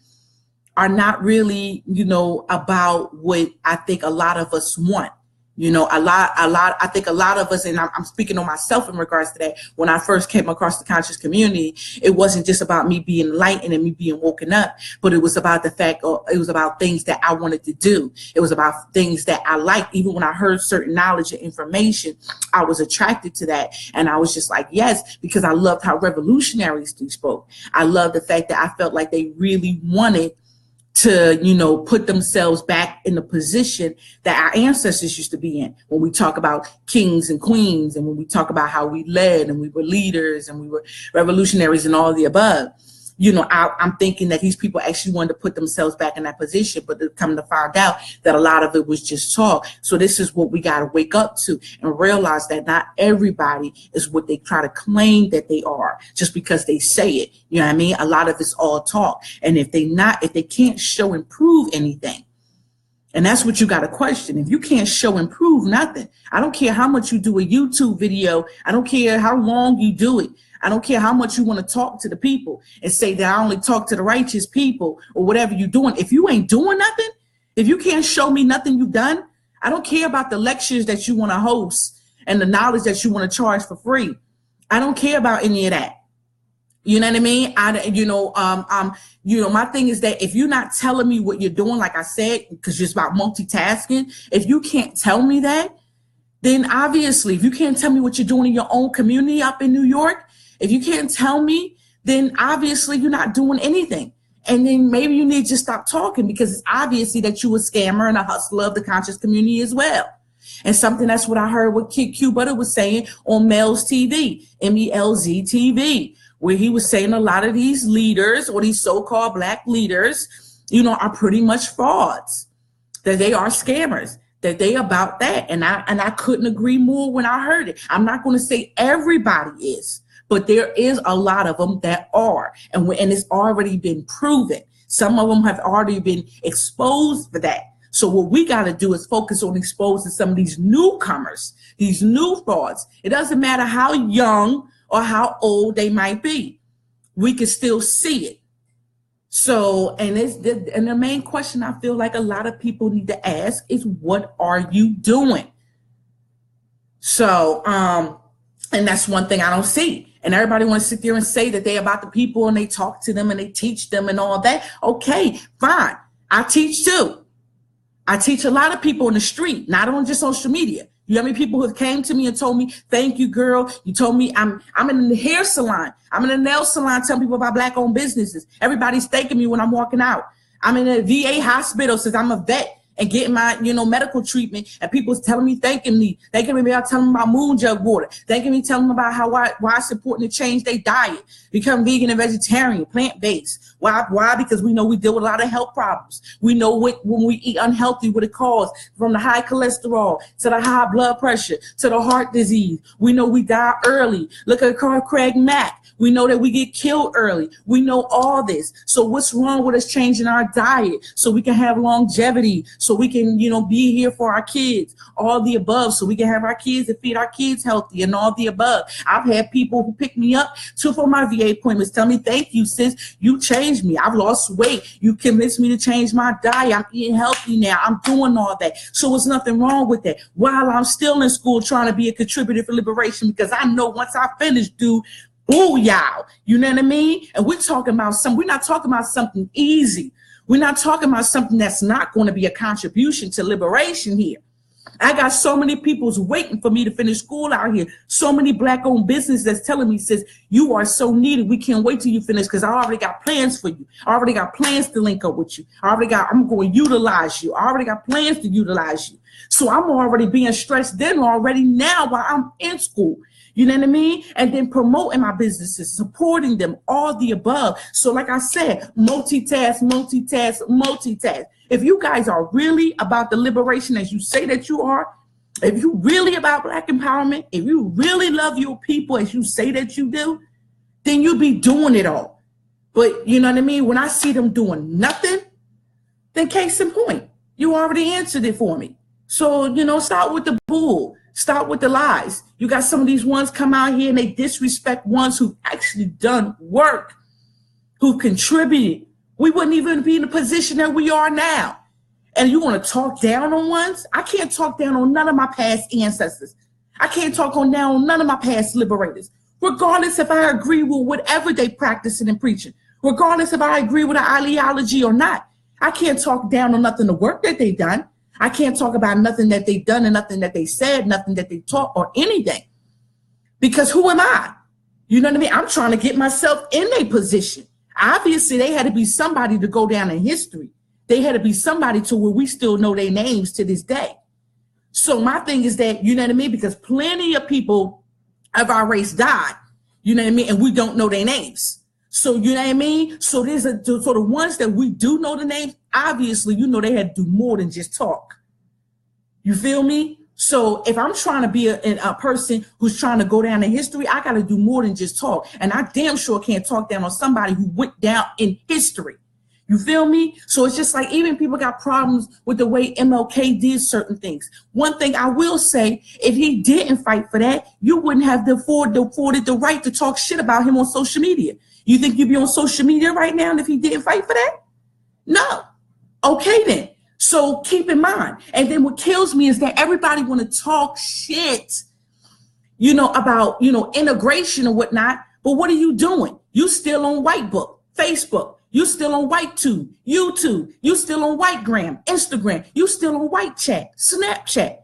are not really, you know, about what I think a lot of us want. You know, I think a lot of us, and I'm speaking on myself in regards to that, when I first came across the conscious community, it wasn't just about me being enlightened and me being woken up, but it was about the fact, it was about things that I wanted to do. It was about things that I liked. Even when I heard certain knowledge and information, I was attracted to that. And I was just like, yes, because I loved how revolutionaries spoke. I loved the fact that I felt like they really wanted to, you know, put themselves back in the position that our ancestors used to be in. When we talk about kings and queens, and when we talk about how we led and we were leaders and we were revolutionaries and all the above, you know, I'm thinking that these people actually wanted to put themselves back in that position, but they're coming to find out that a lot of it was just talk. So this is what we got to wake up to and realize that not everybody is what they try to claim that they are just because they say it. You know what I mean? A lot of it's all talk. And if they can't show and prove anything, and that's what you got to question. If you can't show and prove nothing, I don't care how much you do a YouTube video. I don't care how long you do it. I don't care how much you want to talk to the people and say that I only talk to the righteous people or whatever you're doing. If you ain't doing nothing, if you can't show me nothing you've done, I don't care about the lectures that you want to host and the knowledge that you want to charge for free. I don't care about any of that. You know what I mean? My thing is that if you're not telling me what you're doing, like I said, because it's about multitasking, if you can't tell me that, then obviously, if you can't tell me what you're doing in your own community up in New York, if you can't tell me, then obviously you're not doing anything. And then maybe you need to stop talking, because it's obviously that you a scammer and a hustler of the conscious community as well. And something that's what I heard what Kid Q Butter was saying on Mel's TV, MELZ TV, where he was saying a lot of these leaders, or these so-called Black leaders, are pretty much frauds, that they are scammers, that they about that. And I couldn't agree more when I heard it. I'm not going to say everybody is, but there is a lot of them that are, and it's already been proven. Some of them have already been exposed for that. So what we got to do is focus on exposing some of these newcomers, these new frauds. It doesn't matter how young or how old they might be. We can still see it. So, and the main question I feel like a lot of people need to ask is, what are you doing? So, and that's one thing I don't see. And everybody wants to sit there and say that they about the people and they talk to them and they teach them and all that. Okay, fine. I teach too. I teach a lot of people in the street, not on just social media. You know how many people who came to me and told me, thank you, girl. You told me I'm in the hair salon. I'm in the nail salon telling people about Black-owned businesses. Everybody's thanking me when I'm walking out. I'm in a VA hospital since I'm a vet and getting my, medical treatment, and people's telling me, thanking me about telling them about moon jug water, thanking me, telling them about why it's important to change their diet, become vegan and vegetarian, plant-based. Why? Because we know we deal with a lot of health problems. We know when we eat unhealthy, what it causes, from the high cholesterol to the high blood pressure to the heart disease. We know we die early. Look at Carl Craig Mack. We know that we get killed early. We know all this. So what's wrong with us changing our diet so we can have longevity, so we can, be here for our kids, all the above, so we can have our kids and feed our kids healthy and all the above. I've had people who pick me up for my VA appointments tell me, thank you, sis. You changed me. I've lost weight. You convinced me to change my diet. I'm eating healthy now. I'm doing all that. So there's nothing wrong with that. While I'm still in school trying to be a contributor for liberation, because I know once I finish, dude, ooh, y'all, you know what I mean? And we're not talking about something easy. We're not talking about something that's not going to be a contribution to liberation here. I got so many people's waiting for me to finish school out here. So many Black-owned businesses that's telling me, says, you are so needed. We can't wait till you finish, because I already got plans for you. I already got plans to link up with you. I'm going to utilize you. I already got plans to utilize you. So I'm already being stressed then already now while I'm in school. You know what I mean? And then promoting my businesses, supporting them, all the above. So like I said, multitask. If you guys are really about the liberation as you say that you are, if you really about Black empowerment, if you really love your people as you say that you do, then you be doing it all. But you know what I mean? When I see them doing nothing, then case in point, you already answered it for me. So, start with the bull. Start with the lies. You got some of these ones come out here and they disrespect ones who've actually done work, who contributed. We wouldn't even be in the position that we are now. And you want to talk down on ones? I can't talk down on none of my past ancestors. I can't talk down on none of my past liberators, regardless if I agree with whatever they practicing and preaching, regardless if I agree with the ideology or not. I can't talk down on nothing, the work that they done. I can't talk about nothing that they done and nothing that they said, nothing that they taught or anything. Because who am I? You know what I mean? I'm trying to get myself in a position. Obviously, they had to be somebody to go down in history. They had to be somebody to where we still know their names to this day. So my thing is that, you know what I mean? Because plenty of people of our race died, you know what I mean? And we don't know their names. So, you know what I mean? So so the ones that we do know the names, obviously, they had to do more than just talk. You feel me? So if I'm trying to be a person who's trying to go down in history, I got to do more than just talk. And I damn sure can't talk down on somebody who went down in history. You feel me? So it's just like, even people got problems with the way MLK did certain things. One thing I will say, if he didn't fight for that, you wouldn't have afforded the right to talk shit about him on social media. You think you'd be on social media right now if he didn't fight for that? No. Okay, then. So keep in mind. And then what kills me is that everybody want to talk shit, about, integration and whatnot. But what are you doing? You still on Whitebook, Facebook. You still on WhiteTube, YouTube. You still on WhiteGram, Instagram. You still on WhiteChat, Snapchat.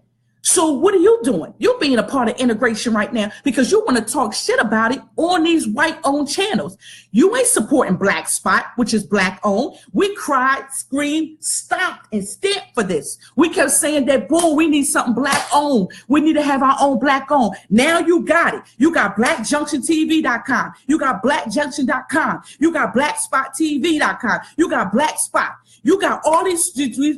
So what are you doing? You're being a part of integration right now because you want to talk shit about it on these white-owned channels. You ain't supporting Black Spot, which is Black-owned. We cried, screamed, stopped, and stamped for this. We kept saying that, boom, we need something Black-owned. We need to have our own Black-owned. Now you got it. You got BlackJunctionTV.com. You got BlackJunction.com. You got BlackSpotTV.com. You got Black Spot. You got all these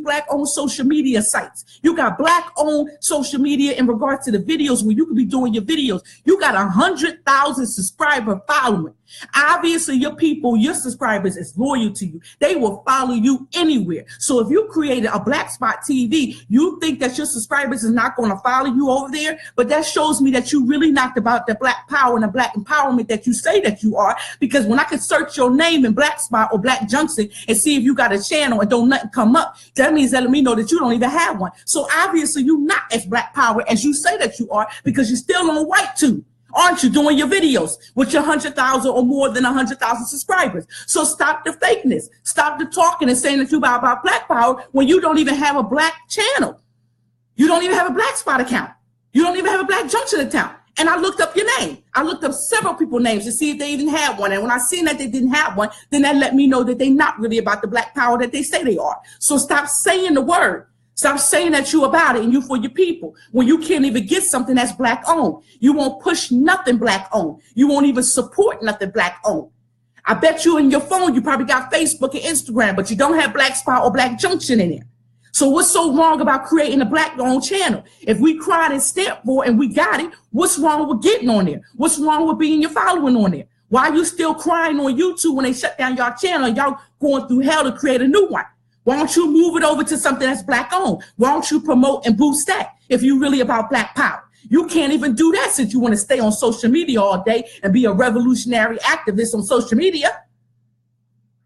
Black-owned social media sites. You got Black-owned social media in regards to the videos where you could be doing your videos. You got 100,000 subscriber following. Obviously, your people, your subscribers is loyal to you. They will follow you anywhere. So if you created a Black Spot TV, you think that your subscribers is not going to follow you over there, but that shows me that you really not about the Black power and the Black empowerment that you say that you are, because when I can search your name in Black Spot or Black Junction and see if you got a channel and don't nothing come up, that means that let me know that you don't even have one. So obviously you're not as Black power as you say that you are, because you're still on white too. Aren't you doing your videos with your 100,000 or more than 100,000 subscribers? So stop the fakeness. Stop the talking and saying that you about Black power when you don't even have a Black channel. You don't even have a Black Spot account. You don't even have a Black Junction account. And I looked up your name. I looked up several people's names to see if they even had one. And when I seen that they didn't have one, then that let me know that they're not really about the Black power that they say they are. So stop saying the word. Stop saying that you about it and you for your people when you can't even get something that's Black owned. You won't push nothing Black owned. You won't even support nothing Black owned. I bet you in your phone, you probably got Facebook and Instagram, but you don't have Black Spot or Black Junction in there. So what's so wrong about creating a Black owned channel? If we cried and stamped for it and we got it, what's wrong with getting on there? What's wrong with being your following on there? Why are you still crying on YouTube when they shut down your channel and y'all going through hell to create a new one? Why don't you move it over to something that's Black owned? Why don't you promote and boost that if you're really about Black power? You can't even do that since you want to stay on social media all day and be a revolutionary activist on social media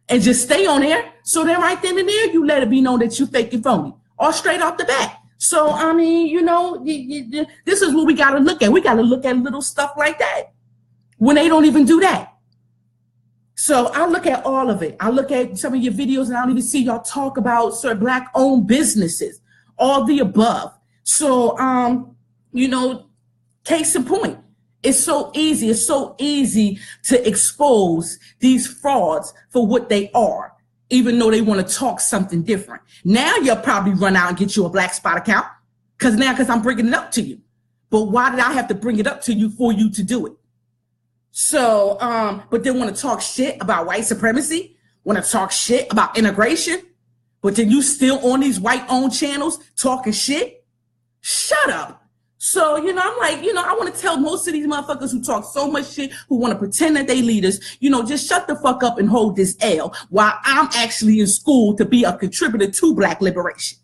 and just stay on there. So then right then and there, you let it be known that you fake and phony, or straight off the bat. So, I mean, you know, this is what we got to look at. We got to look at little stuff like that when they don't even do that. So I look at all of it. I look at some of your videos and I don't even see y'all talk about certain Black owned businesses, all the above. So, you know, case in point, it's so easy. It's so easy to expose these frauds for what they are, even though they want to talk something different. Now you'll probably run out and get you a Black Spot account because I'm bringing it up to you. But why did I have to bring it up to you for you to do it? So, but they want to talk shit about white supremacy, want to talk shit about integration, but then you still on these white-owned channels talking shit? Shut up. So, you know, I'm like, you know, I want to tell most of these motherfuckers who talk so much shit, who want to pretend that they leaders, you know, just shut the fuck up and hold this L while I'm actually in school to be a contributor to Black liberation.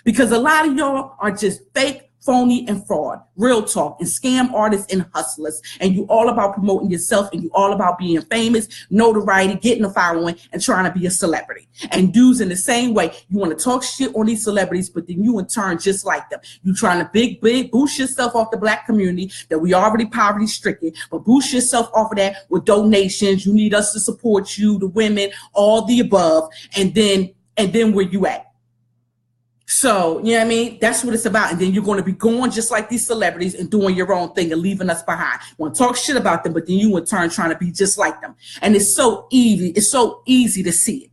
Because a lot of y'all are just fake, phony, and fraud, real talk, and scam artists and hustlers. And you all about promoting yourself, and you all about being famous, notoriety, getting a following, and trying to be a celebrity. And dudes in the same way, you want to talk shit on these celebrities, but then you in turn just like them. You trying to big boost yourself off the Black community that we already poverty stricken, but boost yourself off of that with donations. You need us to support you, the women, all the above, and then where you at? So, you know what I mean? That's what it's about. And then you're going to be going just like these celebrities and doing your own thing and leaving us behind. Want to talk shit about them, but then you in turn trying to be just like them. And it's so easy. It's so easy to see it.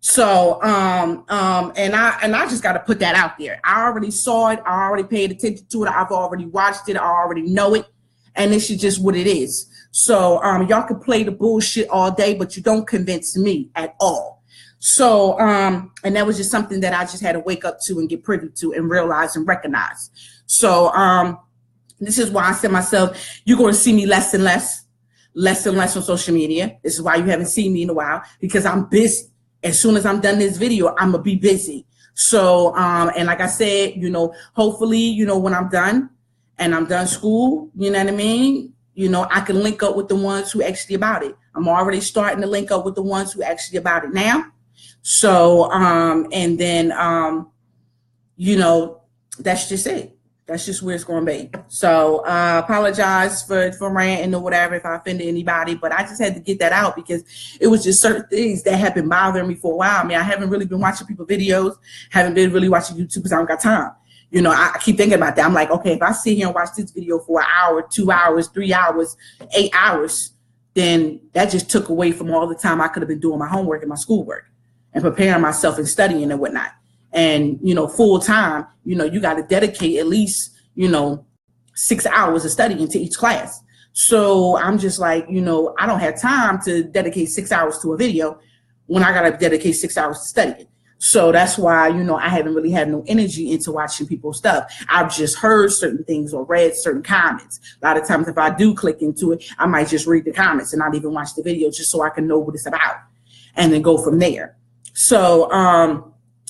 So, and I just got to put that out there. I already saw it. I already paid attention to it. I've already watched it. I already know it. And this is just what it is. So, y'all can play the bullshit all day, but you don't convince me at all. So, and that was just something that I just had to wake up to and get privy to and realize and recognize. So, this is why I said myself, you're going to see me less and less on social media. This is why you haven't seen me in a while, because I'm busy. As soon as I'm done this video, I'm going to be busy. So, and like I said, you know, hopefully, you know, when I'm done and I'm done school, you know what I mean? You know, I can link up with the ones who actually about it. I'm already starting to link up with the ones who actually about it now. So, and then, you know, that's just it. That's just where it's going to be. So, apologize for ranting or whatever if I offended anybody, but I just had to get that out because it was just certain things that have been bothering me for a while. I mean, I haven't really been watching people's videos, haven't been really watching YouTube because I don't got time. You know, I keep thinking about that. I'm like, okay, if I sit here and watch this video for an hour, 2 hours, 3 hours, 8 hours, then that just took away from all the time I could have been doing my homework and my schoolwork and preparing myself and studying and whatnot. And, you know, full time, you know, you got to dedicate at least, you know, 6 hours of studying to each class. So I'm just like, you know, I don't have time to dedicate 6 hours to a video when I got to dedicate 6 hours to studying. So that's why, you know, I haven't really had no energy into watching people's stuff. I've just heard certain things or read certain comments. A lot of times if I do click into it, I might just read the comments and not even watch the video just so I can know what it's about and then go from there. So,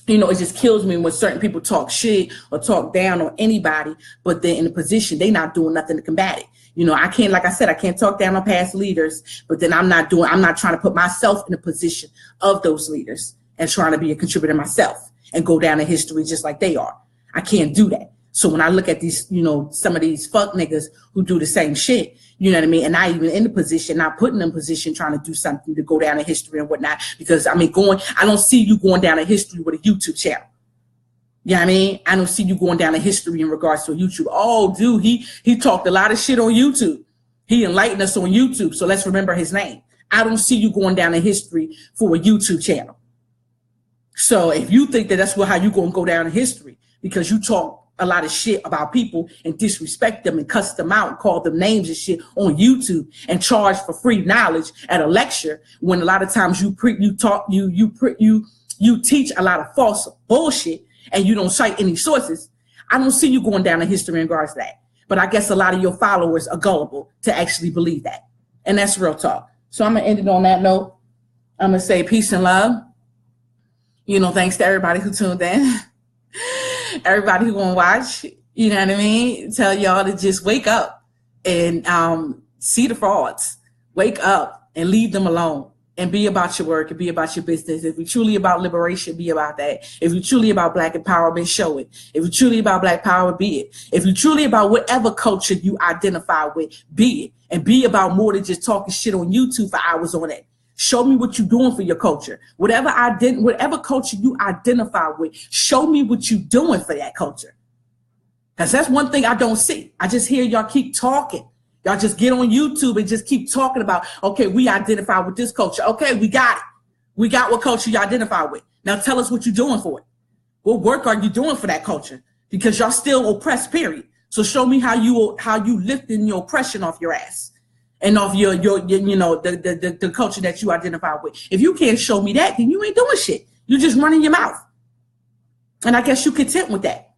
you know, it just kills me when certain people talk shit or talk down on anybody, but they're in a position, they're not doing nothing to combat it. You know, I can't, like I said, I can't talk down on past leaders, but then I'm not trying to put myself in a position of those leaders and trying to be a contributor myself and go down in history just like they are. I can't do that. So when I look at these, you know, some of these fuck niggas who do the same shit, you know what I mean? And not even in the position, not putting them in position, trying to do something to go down in history and whatnot. Because I mean, I don't see you going down in history with a YouTube channel. You know what I mean? I don't see you going down in history in regards to YouTube. Oh, dude, he talked a lot of shit on YouTube. He enlightened us on YouTube. So let's remember his name. I don't see you going down in history for a YouTube channel. So if you think that that's how you're going to go down in history, because you talk a lot of shit about people and disrespect them and cuss them out and call them names and shit on YouTube and charge for free knowledge at a lecture, when a lot of times you teach a lot of false bullshit and you don't cite any sources, I don't see you going down in history in regards to that. But I guess a lot of your followers are gullible to actually believe that. And that's real talk. So I'm going to end it on that note. I'm going to say peace and love. You know, thanks to everybody who tuned in, everybody who gonna watch, you know what I mean? Tell y'all to just wake up and see the frauds. Wake up and leave them alone and be about your work and be about your business. If you're truly about liberation, be about that. If you're truly about Black empowerment, show it. If you're truly about Black power, be it. If you're truly about whatever culture you identify with, be it. And be about more than just talking shit on YouTube for hours on it. Show me what you're doing for your culture. Whatever culture you identify with, show me what you're doing for that culture. Because that's one thing I don't see. I just hear y'all keep talking. Y'all just get on YouTube and just keep talking about, okay, we identify with this culture. Okay, we got it. We got what culture you identify with. Now tell us what you're doing for it. What work are you doing for that culture? Because y'all still oppressed, period. So show me how you lifting your oppression off your ass. And of your you know, the culture that you identify with. If you can't show me that, then you ain't doing shit. You're just running your mouth. And I guess you're content with that.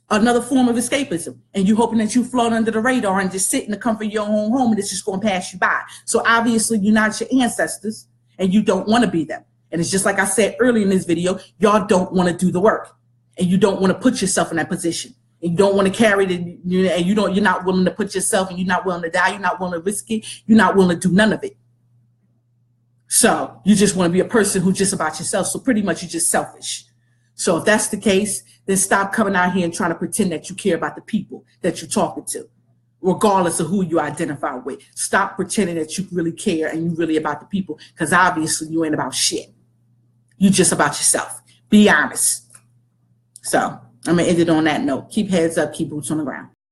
Another form of escapism. And you hoping that you float under the radar and just sit in the comfort of your own home and it's just going to pass you by. So obviously you're not your ancestors and you don't want to be them. And it's just like I said earlier in this video, y'all don't want to do the work. And you don't want to put yourself in that position. And you don't want to carry the, and you're not willing to put yourself, and you're not willing to die, you're not willing to risk it, you're not willing to do none of it. So you just want to be a person who's just about yourself. So pretty much you're just selfish. So if that's the case, then stop coming out here and trying to pretend that you care about the people that you're talking to, regardless of who you identify with. Stop pretending that you really care and you really about the people, because obviously you ain't about shit. You just about yourself. Be honest. So I'm going to end it on that note. Keep heads up, keep boots on the ground.